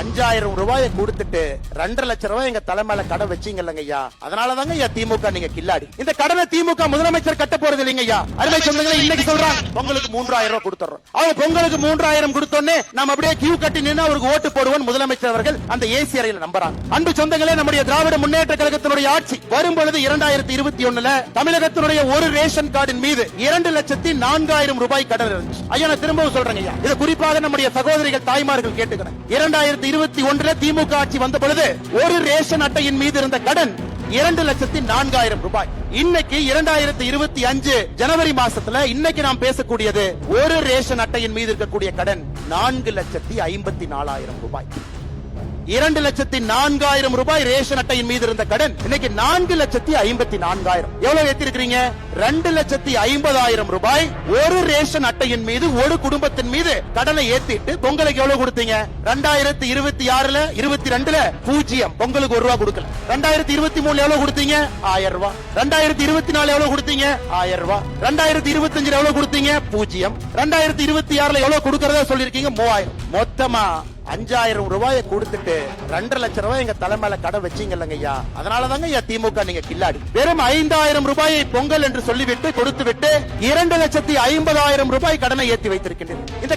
5000 ரூபாயை கொடுத்துட்டு 2.5 லட்சம் ரூபாய் எங்க தலைமையில கடன் வச்சீங்கல்லங்க ஐயா. அதனாலதாங்க ஐயா திமுக நீங்க கில்லாடி. இந்த கடனை திமுக முதலமைச்சர் கட்ட போறது இல்லைங்க ஐயா. அருமை சொந்தங்களே, இன்னைக்கு சொல்றாங்க பொங்கலுக்கு 3000 ரூபாய் கொடுத்துறோம். அவங்க பொங்கலுக்கு 3000 கொடுத்தோன்னே நம்ம அப்படியே கியூ கட்டி நின்று அவருக்கு ஓட்டு போடுவோம் முதலமைச்சர் அவர்கள் அந்த ஏசி அறையில் நம்புறாங்க. அன்பு சொந்தங்களே, நம்முடைய திராவிட முன்னேற்ற கழகத்தினுடைய ஆட்சி வரும்பொழுது 2021 தமிழகத்தினுடைய ஒரு ரேஷன் கார்டின் மீது 2,04,000 ரூபாய் கடன் இருந்துச்சு. ஐயா நான் திரும்பவும் சொல்றேங்க ஐயா, இது குறிப்பாக நம்முடைய சகோதரிகள் தாய்மார்கள் கேட்டுக்கிறேன். 2021 திமுக ஆட்சி வந்த பொழுது ஒரு ரேஷன் அட்டையின் மீது இருந்த கடன் 2,04,000 ரூபாய். இன்னைக்கு 2025 ஜனவரி மாசத்துல இன்னைக்கு நாம் பேசக்கூடியது ஒரு ரேஷன் அட்டையின் மீது இருக்கக்கூடிய கடன் 4,54,000 ரூபாய். 2,04,000 ரூபாய் ரேஷன் அட்டையின் மீது இருந்த கடன் இன்னைக்கு 4,54,000. எவ்வளவு ஏத்திருக்கீங்க? 2,50,000 ரூபாய் ஒரு ரேஷன் அட்டையின் மீது ஒரு குடும்பத்தின் மீது கடனை ஏத்திட்டு பொங்கலுக்கு எவ்வளவு கொடுத்தீங்க? 2026ல 22ல 0 பொங்கலுக்கு 1 ரூபாய் கொடுக்கல. 2023 எவ்வளவு கொடுத்தீங்க? 1000 ரூபாய். 2024 எவ்வளவு கொடுத்தீங்க? 1000 ரூபாய். 2025 எவ்வளவு கொடுத்தீங்க? 0. 2026ல எவ்வளவு கொடுக்கறதா சொல்லிருக்கீங்க? 3000. மொத்தமா 5000 ரூபாயை கொடுத்துட்டு 2.5 லட்சம் ரூபாய் எங்க தலைமையில கடன் வச்சீங்கல்லங்க ஐயா. அதனாலதாங்க ஐயா திமுக நீங்க கில்லாடி. வெறும் 5000 ரூபாயை பொங்கல் என்று சொல்லிவிட்டு கொடுத்து விட்டு 2,50,000 ரூபாய் கடனை ஏற்றி வைத்திருக்கின்றனர். இந்த